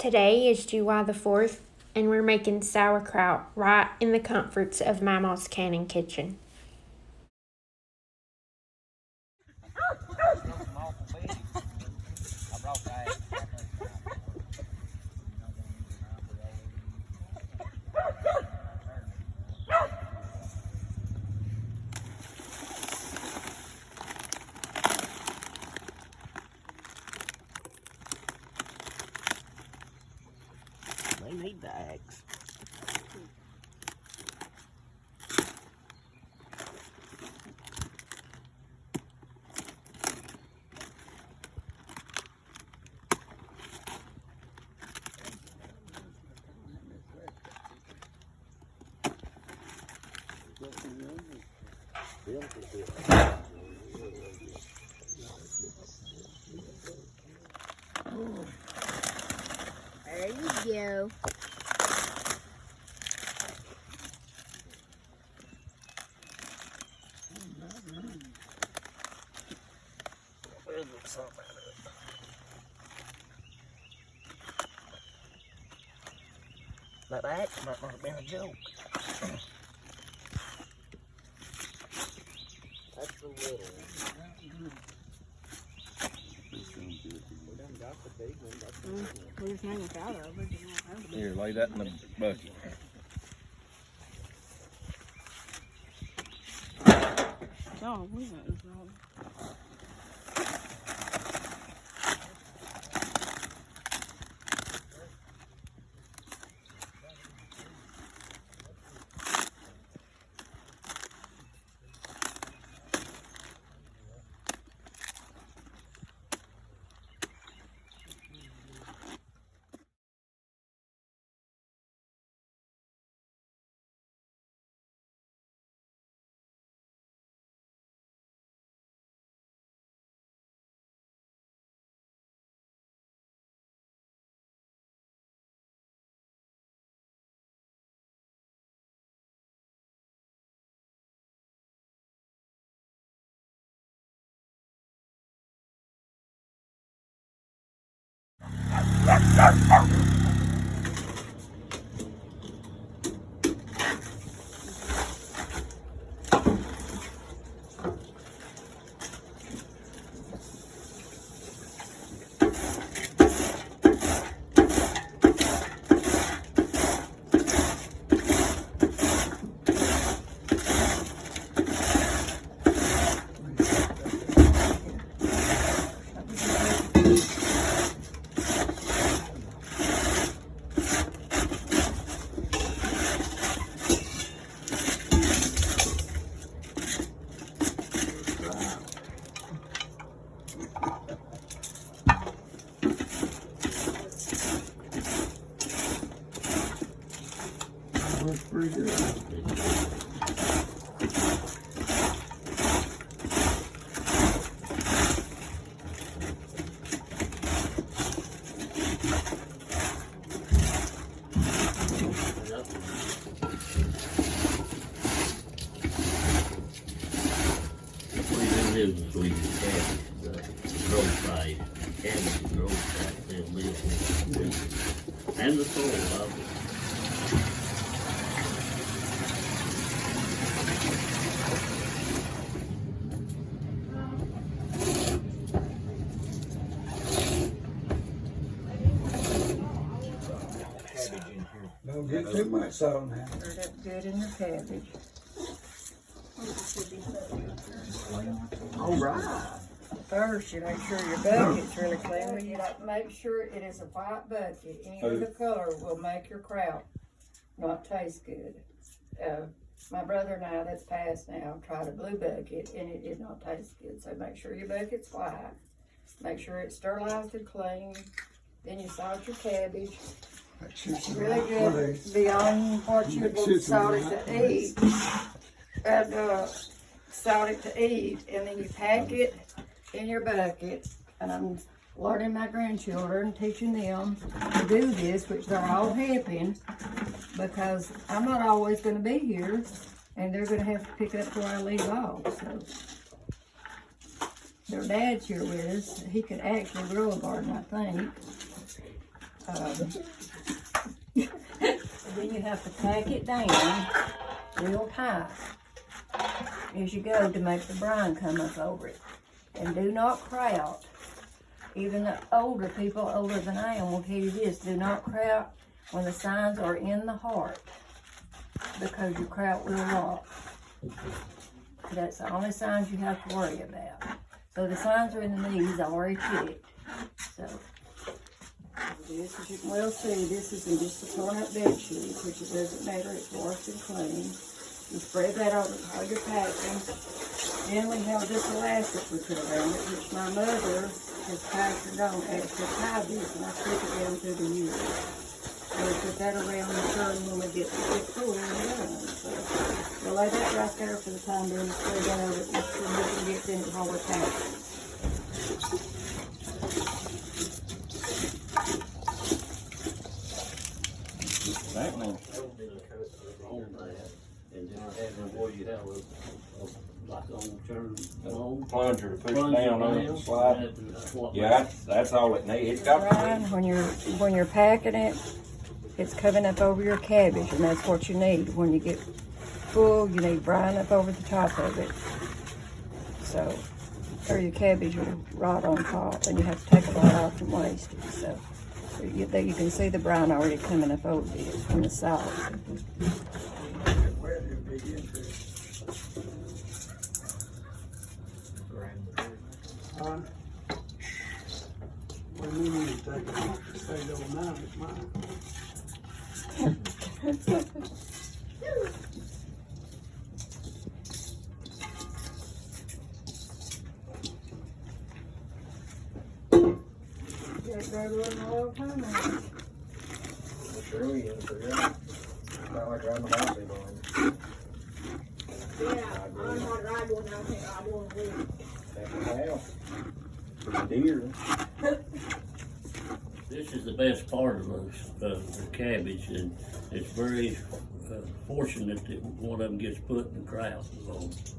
Today is July the 4th, and we're making sauerkraut right in the comforts of Mama's Cannon Kitchen. They need bags. There you go. That axe might not have been a joke. That's a little one. We done got the big one. That's the big one. We just hang it out of it. Here, lay that in the bucket. Oh, we got this wrong. Looks pretty good. And the soul of it. Don't get too much salt now. Stir that good in the cabbage. All right. First, you make sure your bucket's really clean. You make sure it is a white bucket. Any other color will make your kraut not taste good. My brother and I, that's passed now, tried a blue bucket and it did not taste good. So make sure your bucket's white. Make sure it's sterilized and clean. Then you salt your cabbage. Really good beyond what you would salt it to eat. And salt it to eat. And then you pack it in your bucket. And I'm learning my grandchildren, teaching them to do this, which they're all helping, because I'm not always going to be here, and they're going to have to pick up where I leave off. So their dad's here with us. He could actually grow a garden, I think. Then you have to pack it down real tight as you go to make the brine come up over it. And do not kraut. Even the older people, older than I am, will tell you this: do not kraut when the signs are in the heart, because your kraut will rot. That's the only signs you have to worry about. So the signs are in the knees already checked. So this, as you can well see, this is in just a torn up bed sheet, which it doesn't matter, it's washed and clean. You spread that over all your packing. Then we have this elastic we put around it, which my mother has passed on extra tie this, and I took it down through the years. So we put that around the turn when we get full and done. So we'll lay that right there for the time being, spread that over it, so nothing gets in it while we're packing. That one. And then having where you have like on turn, Plunger to push down on it and slide. Yeah, that's all it needs. It's got Brian, when you're packing it, it's coming up over your cabbage, and that's what you need. When you get full, you need brine up over the top of it. So, or your cabbage will rot on top, and you have to take a lot off and waste it. So you can see the brine already coming up over it from the salt. Where it'd be interesting. When we need to take it off, stay overnight, it's mine. Sure we is, but yeah. Not like riding the house anymore. Yeah, I'm not riding one, I think I want to leave. That's the house. For the deer. this is the best part of the cabbage, and it's very fortunate that one of them gets put in the kraut out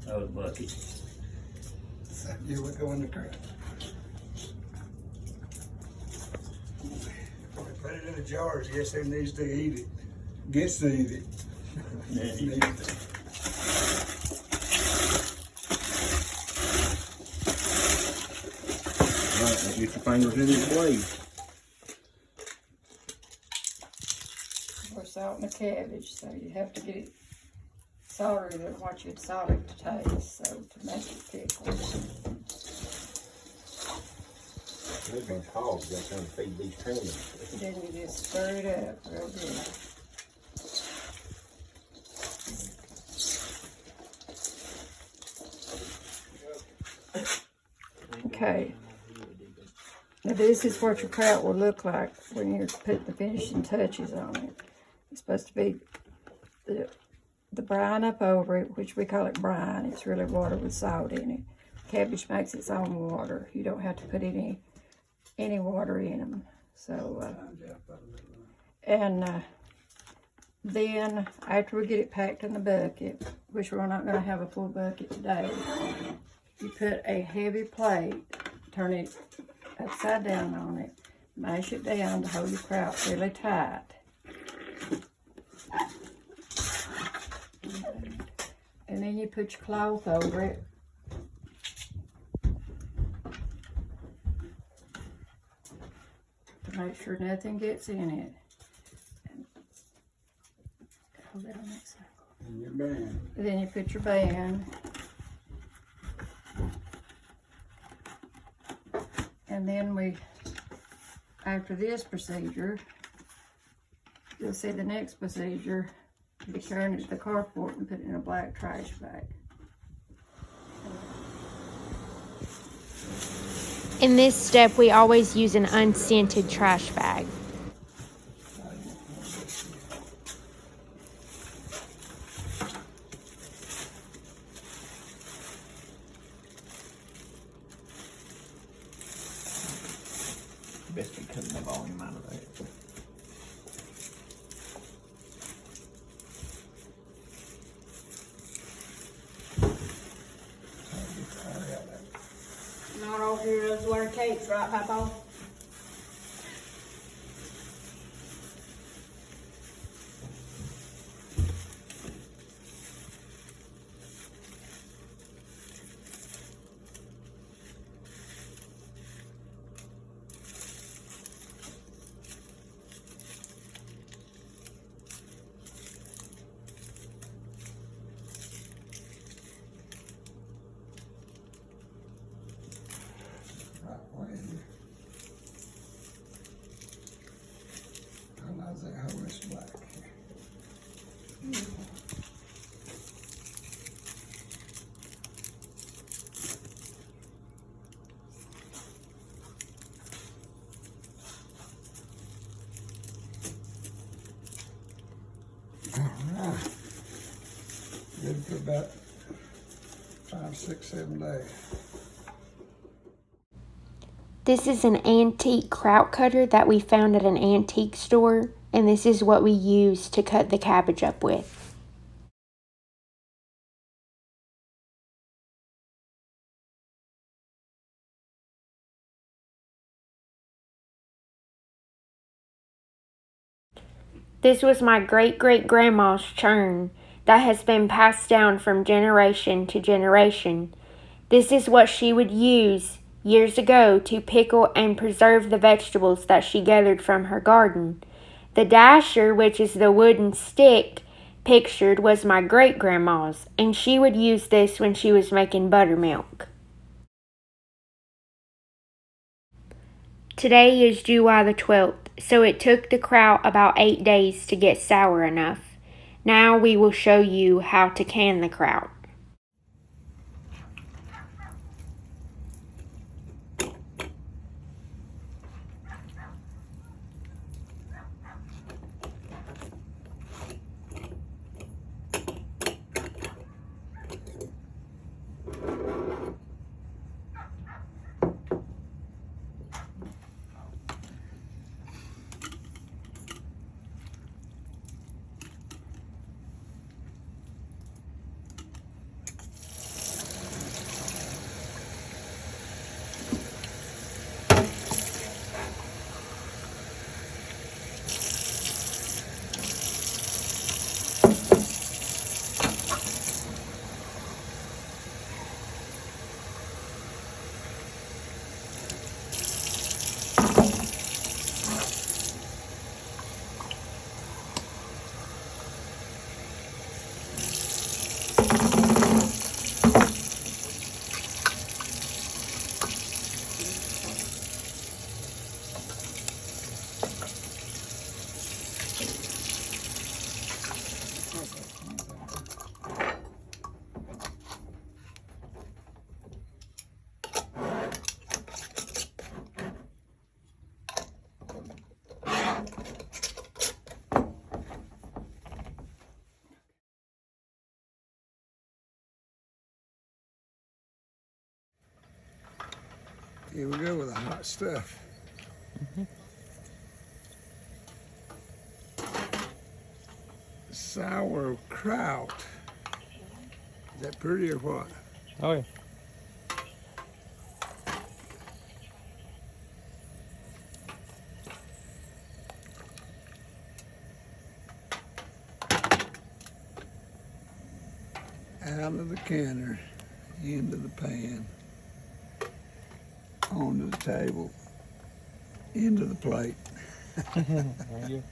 of the bucket. You would go in the crowd. Put it in the jars, yes, who needs to eat it? Gets to eat it. Needs to. Right, now get your fingers in the blade. We're salting the cabbage, so you have to get it saltier than what you'd salt it to taste, so to make it pickle. There's a bunch of hogs that come feed these trainers. Then you just stir it up real good. Okay. Now this is what your kraut will look like when you're putting the finishing touches on it. It's supposed to be the brine up over it, which we call it brine. It's really water with salt in it. Cabbage makes its own water. You don't have to put any water in them. So, then after we get it packed in the bucket, which we're not going to have a full bucket today, you put a heavy plate, turn it upside down on it, mash it down to hold your kraut really tight. And then you put your cloth over it. To make sure nothing gets in it. And hold that on that side. And your band. And then you put your band. And then after this procedure, you'll see the next procedure, be carrying it to the carport and put it in a black trash bag. In this step, we always use an unscented trash bag. Best be cutting the volume out of that. Not all here does wear capes, right, Papa? about 5, 6, 7 days. This is an antique kraut cutter that we found at an antique store, and this is what we use to cut the cabbage up with. This was my great-great-grandma's churn that has been passed down from generation to generation. This is what she would use years ago to pickle and preserve the vegetables that she gathered from her garden. The dasher, which is the wooden stick pictured, was my great-grandma's, and she would use this when she was making buttermilk. Today is July the 12th, so it took the kraut about 8 days to get sour enough. Now we will show you how to can the kraut. Here we go with the hot stuff. Sour kraut. Is that pretty or what? Oh yeah. Out of the canner, into the pan, onto the table, into the plate. There you go.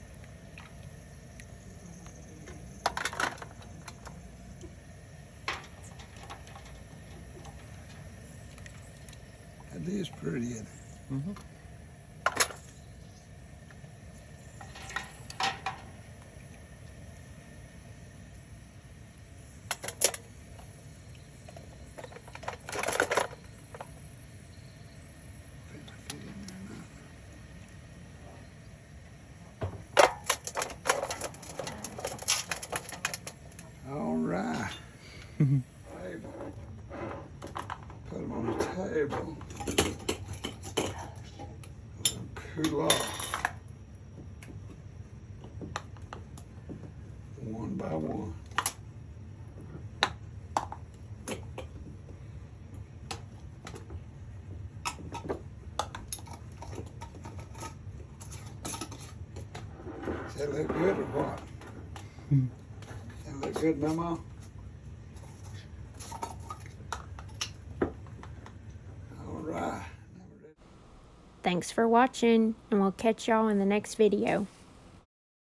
That is pretty, isn't it? Mm-hmm. All right. Table. Put them on the table. Let them cool off. One by one. Does that look good or what? That look good, Mama? All right. Thanks for watching, and we'll catch y'all in the next video.